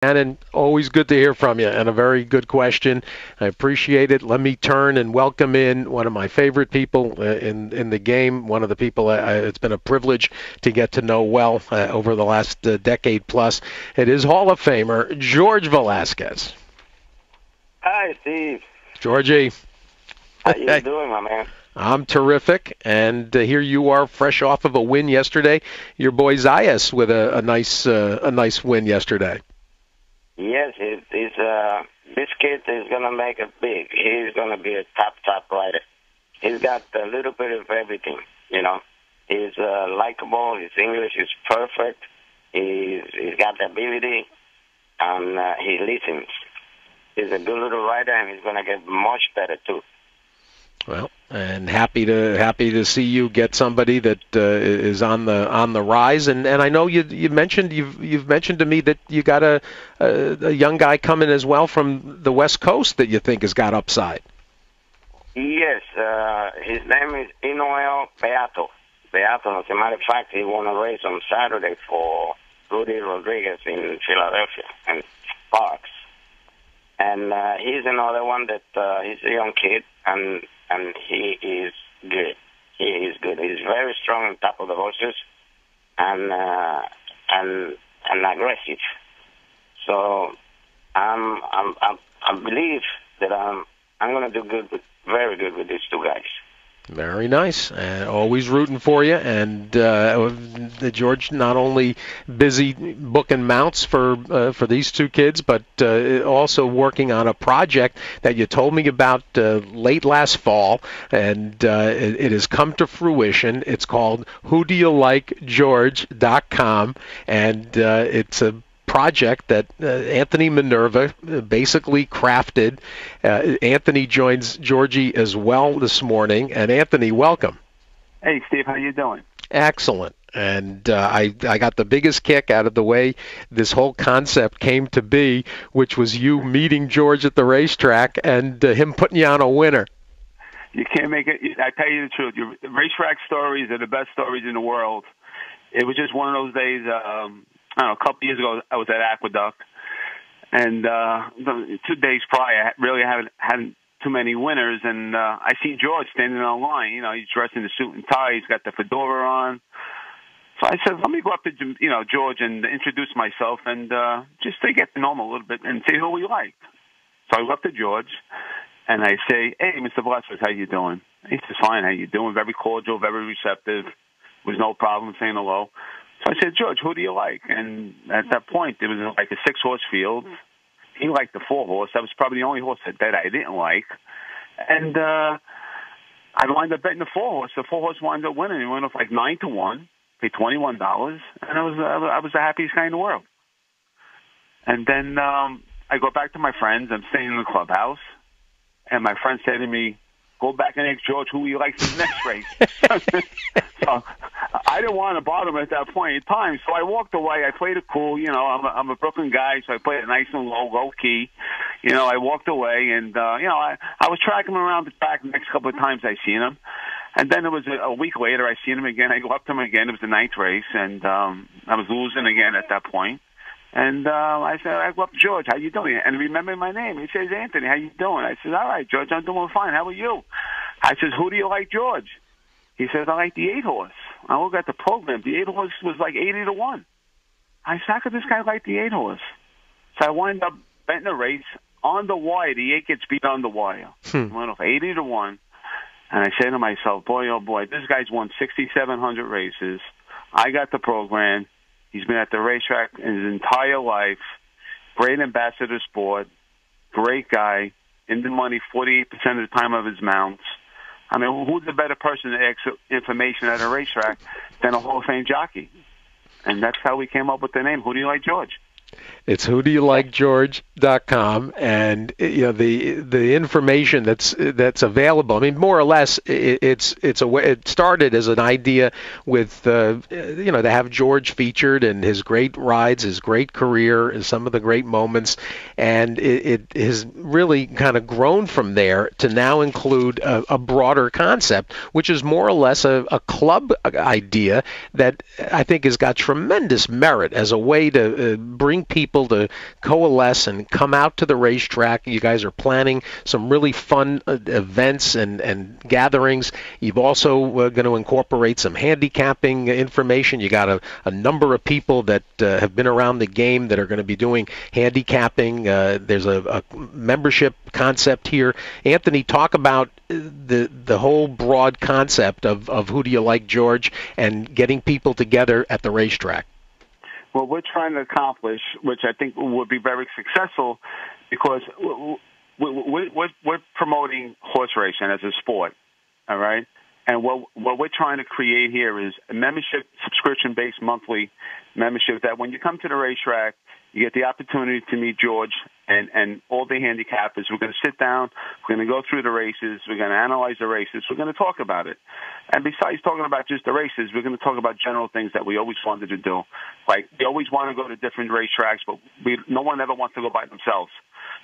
Shannon, always good to hear from you, and a very good question. I appreciate it. Let me turn and welcome in one of my favorite people in the game, one of the people it's been a privilege to get to know well over the last decade plus. It is Hall of Famer Jorge Velasquez. Hi, Steve. Georgie. How you doing, my man? I'm terrific, and here you are, fresh off of a win yesterday. Your boy Zayas with a nice win yesterday. Yes, this kid is gonna make it big. He's gonna be a top rider. He's got a little bit of everything, you know. He's likable. His English is perfect. He's got the ability, and he listens. He's a good little rider, and he's gonna get much better too. Well, and happy to see you get somebody that is on the rise. And I know you've mentioned to me that you got a young guy coming as well from the West Coast that you think has got upside. Yes, his name is Inoel Beato. As a matter of fact, he won a race on Saturday for Rudy Rodriguez in Philadelphia and Sparks. And he's another one that he's a young kid, and he is good. He is good. He's very strong on top of the horses, and aggressive. So I believe that I'm going to do very good with these two guys. Very nice. Always rooting for you. And George not only busy booking mounts for these two kids, but also working on a project that you told me about late last fall, and it has come to fruition. It's called WhoDoYouLikeGeorge.com, and it's a project that Anthony Minerva basically crafted. Anthony joins Georgie as well this morning. And Anthony, welcome. Hey, Steve, how you doing? Excellent. And I got the biggest kick out of the way this whole concept came to be, which was you meeting George at the racetrack and him putting you on a winner. You can't make it. I tell you the truth. Your racetrack stories are the best stories in the world. It was just one of those days. I don't know, a couple years ago, I was at Aqueduct, and 2 days prior, I really haven't had too many winners, and I see George standing on line. You know, he's dressed in a suit and tie. He's got the fedora on. So I said, let me go up to George and introduce myself and just to get to know him a little bit and see who we like. So I go up to George, and I say, hey, Mr. Velasquez, how you doing? He says, fine, how you doing? Very cordial, very receptive. There was no problem saying hello. So I said, George, who do you like? And at that point, it was like a 6-horse field. He liked the 4-horse. That was probably the only horse that I didn't like. And I wound up betting the 4-horse. The 4-horse wound up winning. He went off like 9-1, paid $21, and I was the happiest guy in the world. And then I go back to my friends. I'm staying in the clubhouse, and my friend said to me, go back and ask George who he likes in the next race. So I didn't want to bother him at that point in time, so I walked away. I played it cool. You know, I'm a Brooklyn guy, so I played it nice and low key. You know, I walked away, and, I was tracking him around the track the next couple of times I seen him. And then it was a week later, I seen him again. I go up to him again. It was the 9th race, and I was losing again at that point. And I said, I go up to George, how you doing? And remember my name. He says, Anthony, how you doing? I said, all right, George, I'm doing fine. How are you? I says, who do you like, George? He says, I like the 8-horse. I look at the program. The 8-horse was like 80-1. I said, how could this guy like the 8-horse? So I wind up betting the race on the wire. The 8 gets beat on the wire. Went off 80-1. And I say to myself, boy, oh boy, this guy's won 6,700 races. I got the program. He's been at the racetrack his entire life. Great ambassador sport. Great guy. In the money 48% of the time of his mounts. I mean, who's a better person to ask information at a racetrack than a Hall of Fame jockey? And that's how we came up with the name. Who do you like, George? It's WhoDoYouLikeGeorge.com, and the information that's available. I mean, more or less, it started as an idea with to have George featured and his great rides, his great career, and some of the great moments, and it has really kind of grown from there to now include a broader concept, which is more or less a club idea that I think has got tremendous merit as a way to bring people people to coalesce and come out to the racetrack. You guys are planning some really fun events and gatherings. You've also going to incorporate some handicapping information. You got a number of people that have been around the game that are going to be doing handicapping. There's a membership concept here. Anthony, talk about the whole broad concept of Who Do You Like, George, and getting people together at the racetrack. What we're trying to accomplish, which I think would be very successful, because we're promoting horse racing as a sport, all right? And what we're trying to create here is a membership, subscription-based monthly membership, that when you come to the racetrack, you get the opportunity to meet George and all the handicappers. We're going to sit down. We're going to go through the races. We're going to analyze the races. We're going to talk about it. And besides talking about just the races, we're going to talk about general things that we always wanted to do. Like, we always want to go to different racetracks, but no one ever wants to go by themselves.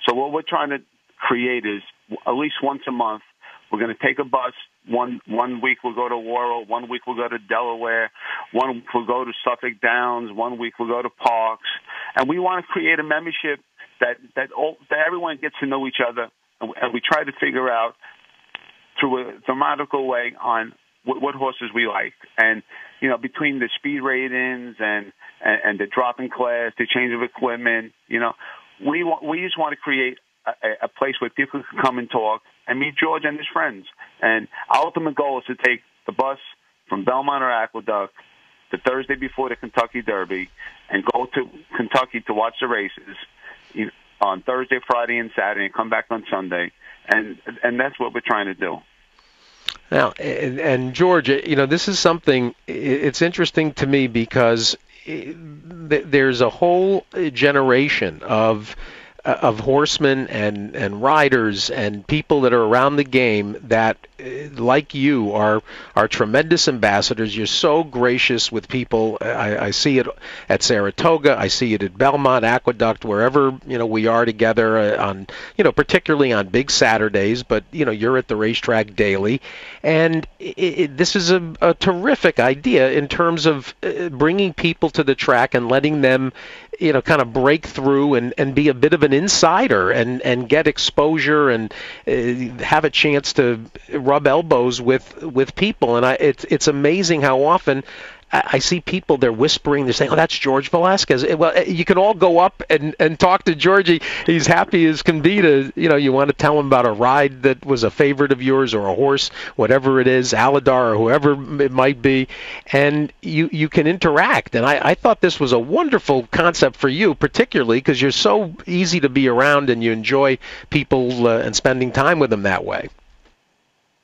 So what we're trying to create is at least once a month, we're going to take a bus. One week we'll go to Worrell. 1 week we'll go to Delaware. 1 week we'll go to Suffolk Downs. 1 week we'll go to Parks. And we want to create a membership that everyone gets to know each other. And we try to figure out through a thematical way on what horses we like. And, you know, between the speed ratings and the dropping class, the change of equipment, you know, we just want to create a place where people can come and talk and meet George and his friends. And our ultimate goal is to take the bus from Belmont or Aqueduct the Thursday before the Kentucky Derby and go to Kentucky to watch the races on Thursday, Friday, and Saturday, and come back on Sunday. And that's what we're trying to do. Now, and George, you know, this is something, it's interesting to me because there's a whole generation of horsemen and riders and people that are around the game that, like you, are tremendous ambassadors. You're so gracious with people. I see it at Saratoga. I see it at Belmont, Aqueduct, wherever, you know, we are together on, you know, particularly on big Saturdays. But, you know, you're at the racetrack daily, and this is a terrific idea in terms of bringing people to the track and letting them, you know, kind of break through and be a bit of an insider and get exposure and have a chance to rub elbows with people. And it's amazing how often I see people, they're whispering, they're saying, "Oh, that's Jorge Velasquez." Well, you can all go up and talk to George. He's happy as can be to, you know, you want to tell him about a ride that was a favorite of yours or a horse, whatever it is, Aladar or whoever it might be, and you can interact. And I thought this was a wonderful concept for you, particularly because you're so easy to be around and you enjoy people and spending time with them that way.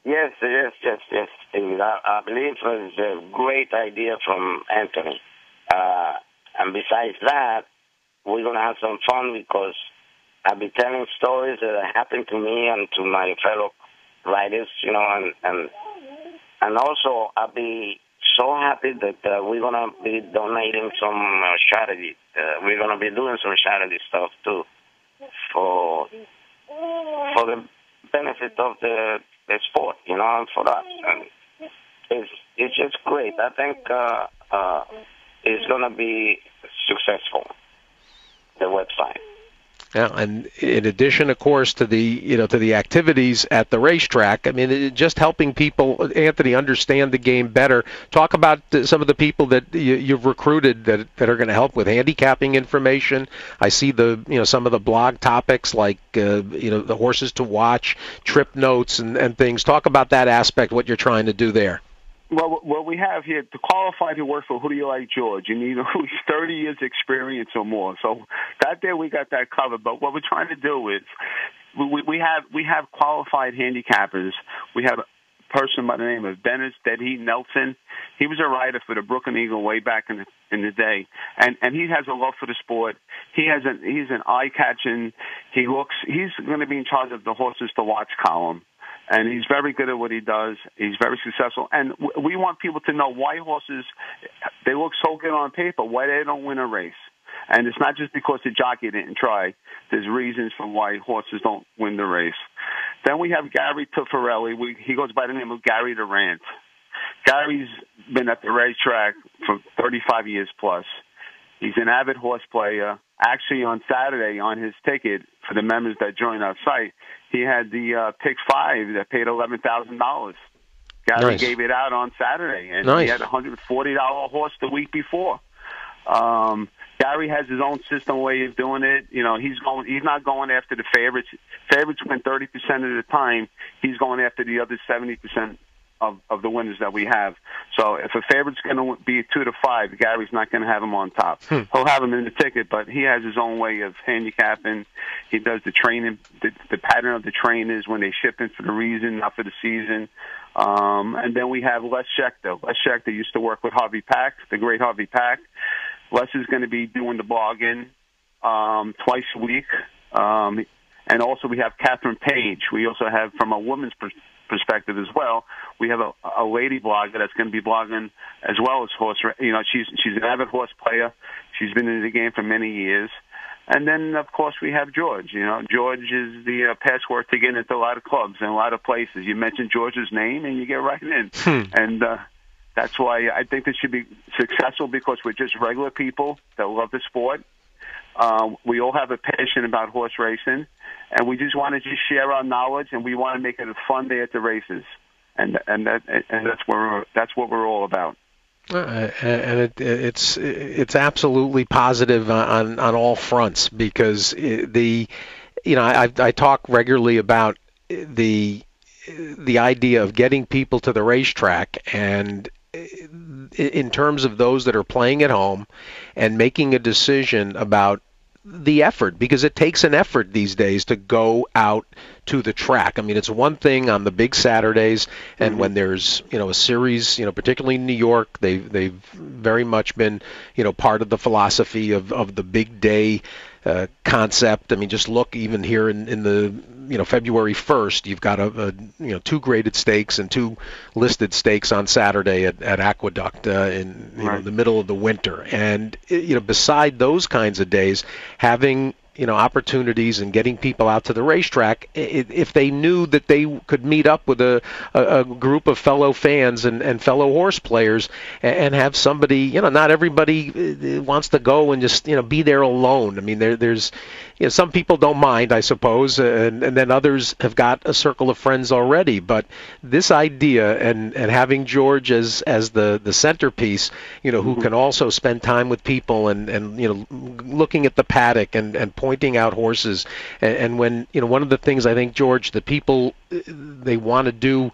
Yes. I believe it was a great idea from Anthony. And besides that, we're going to have some fun because I'll be telling stories that happened to me and to my fellow riders, you know, and also I'll be so happy that we're going to be donating some charity. We're going to be doing some charity stuff, too, for the benefit of the sport, you know, and for us. And it's just great. I think it's going to be successful, the website. Yeah, and in addition, of course, to the activities at the racetrack, I mean, just helping people, Anthony, understand the game better. Talk about some of the people that you've recruited that are going to help with handicapping information. I see some of the blog topics like the horses to watch, trip notes, and things. Talk about that aspect, what you're trying to do there. Well, what we have here, to qualify to work for Who Do You Like, George, you need at least 30 years experience or more. So that there, we got that covered. But what we're trying to do is we have qualified handicappers. We have a person by the name of Dennis Dedhey Nelson. He was a rider for the Brooklyn Eagle way back in the day, and he has a love for the sport. He's an eye-catching. He's going to be in charge of the horses to watch column. And he's very good at what he does. He's very successful. And we want people to know why horses, they look so good on paper, why they don't win a race. And it's not just because the jockey didn't try. There's reasons for why horses don't win the race. Then we have Gary Tuffarelli. He goes by the name of Gary Durant. Gary's been at the racetrack for 35 years plus. He's an avid horse player, actually on Saturday on his ticket for the members that joined our site, he had the pick 5 that paid $11,000. Gary gave it out on Saturday, and he had a $140 horse the week before. Gary has his own system way of doing it. You know, he's not going after the favorites. Favorites win 30% of the time. He's going after the other 70% of the winners that we have. So if a favorite's going to be 2 to 5, Gary's not going to have him on top. He'll have him in the ticket, but he has his own way of handicapping. He does the training. The pattern of the train is when they ship in for the reason, not for the season. And then we have Les Schechter. Les Schechter used to work with Harvey Pack, the great Harvey Pack. Les is going to be doing the blogging twice a week. And also we have Catherine Page. We also have, from a woman's perspective as well, we have a lady blogger that's going to be blogging as well as horse. You know, she's an avid horse player. She's been in the game for many years. And then, of course, we have George. You know, George is the password to get into a lot of clubs and a lot of places. You mention George's name and you get right in. And that's why I think this should be successful, because we're just regular people that love the sport. We all have a passion about horse racing, and we just want to just share our knowledge, and we want to make it a fun day at the races, and that's what we're all about. And it's absolutely positive on all fronts, because I talk regularly about the idea of getting people to the racetrack, and in terms of those that are playing at home and making a decision about the effort, because it takes an effort these days to go out to the track. I mean, it's one thing on the big Saturdays, and when there's a series, particularly in New York, they've very much been part of the philosophy of the big day concept. I mean, just look even here in the February 1st, you've got a 2 graded stakes and 2 listed stakes on Saturday at Aqueduct in the middle of the winter. And beside those kinds of days, having opportunities and getting people out to the racetrack, if they knew that they could meet up with a group of fellow fans and fellow horse players and have somebody, not everybody wants to go and just, be there alone. I mean, there's some people don't mind, I suppose, and then others have got a circle of friends already. But this idea and having George as the centerpiece, who can also spend time with people and looking at the paddock and pointing out horses. And when, one of the things I think, George, the people, they want to do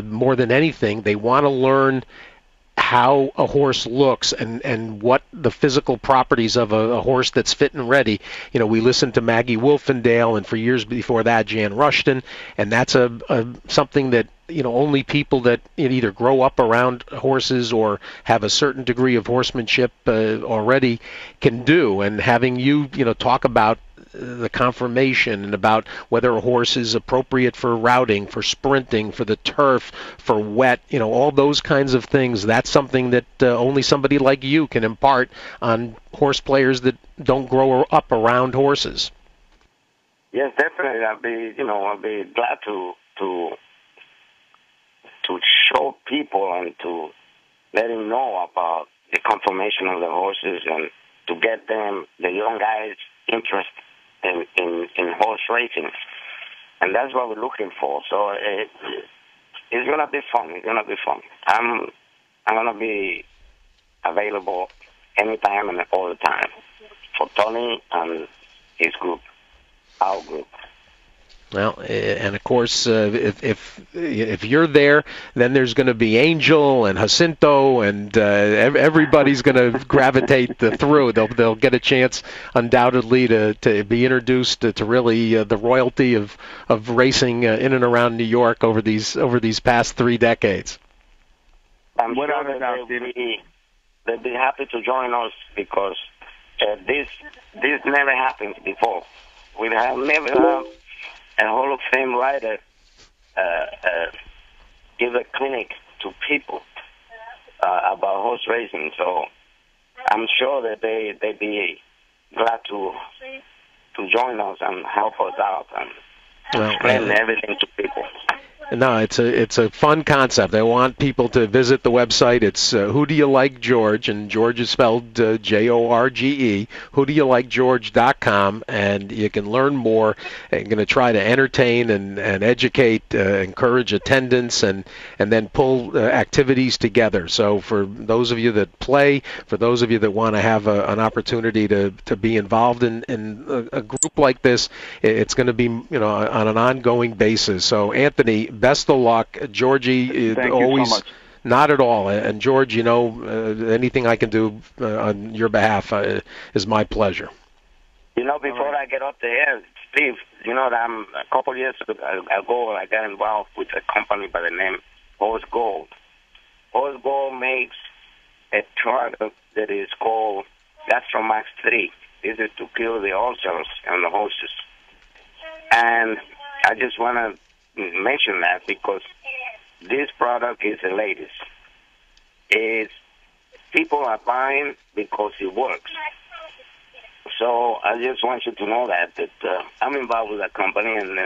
more than anything, they want to learn how a horse looks and what the physical properties of a horse that's fit and ready. We listened to Maggie Wolfendale, and for years before that, Jan Rushton, and that's something that only people that either grow up around horses or have a certain degree of horsemanship already can do. And having you talk about the conformation and about whether a horse is appropriate for routing, for sprinting, for the turf, for wet, all those kinds of things, that's something that only somebody like you can impart on horse players that don't grow up around horses. Yes, definitely. I'll be glad to show people and to let them know about the conformation of the horses and to get them, the young guys, interested in horse racing. And that's what we're looking for. So it's going to be fun. It's going to be fun. I'm going to be available anytime and all the time for Tony and his group, our group. Well, and of course, if you're there, then there's going to be Angel and Jacinto, and everybody's going to gravitate through. They'll get a chance, undoubtedly, to be introduced to really the royalty of racing in and around New York over these past 3 decades. I'm sure that they'll be happy to join us, because this never happened before. We have never had a Hall of Fame rider give a clinic to people about horse racing. So I'm sure that they'd be glad to join us and help us out and explain everything to people. No, it's a fun concept. I want people to visit the website. It's Who Do You Like George, and George is spelled Jorge. WhoDoYouLikeGeorge.com, and you can learn more. I'm going to try to entertain and educate, encourage attendance, and then pull activities together. So for those of you that play, for those of you that want to have an opportunity to be involved in a group like this, it's going to be on an ongoing basis. So Anthony, best of luck. Georgie, Thank always you so much. Not at all. And George, anything I can do on your behalf is my pleasure. Before I get up there, Steve, that a couple of years ago, I got involved with a company by the name Horse Gold. Horse Gold makes a product that is called Gastromax 3. This is to kill the ulcers on the horses. And I just want to mention that because this product is the latest. People are buying because it works. So I just want you to know that I'm involved with that company, and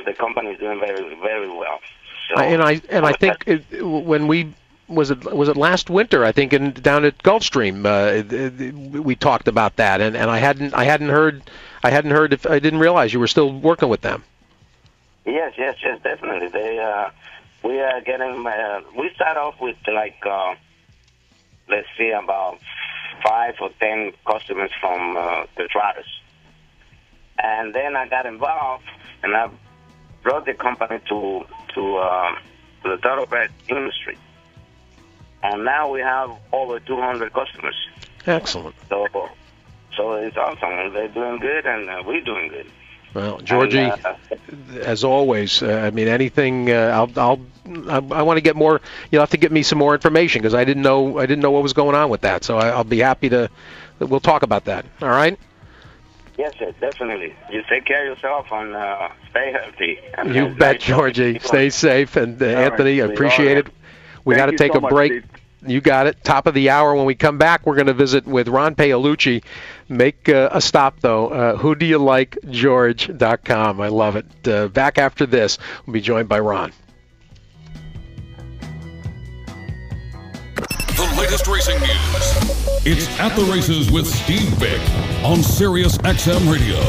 the company is doing very, very well. So, I think when was it last winter? I think down at Gulfstream we talked about that, and I hadn't heard if I didn't realize you were still working with them. Yes, definitely. We are getting. We start off with let's see, about 5 or 10 customers from the trotters, and then I got involved, and I brought the company to the Thoroughbred industry, and now we have over 200 customers. Excellent. So it's awesome. They're doing good, and we're doing good. Well, Georgie, as always, anything. I want to get more. You'll have to get me some more information because I didn't know what was going on with that. So I'll be happy to. We'll talk about that. All right. Yes, sir, definitely. You take care of yourself and stay healthy. You bet, Georgie. Stay safe, and Anthony, I appreciate it. We got to take a break. Steve. You got it. Top of the hour. When we come back, we're going to visit with Ron Paolucci. Make a stop, though. WhoDoYouLikeGeorge.com. I love it. Back after this, we'll be joined by Ron. The latest racing news. It's At the Races with Steve Vick on Sirius XM Radio.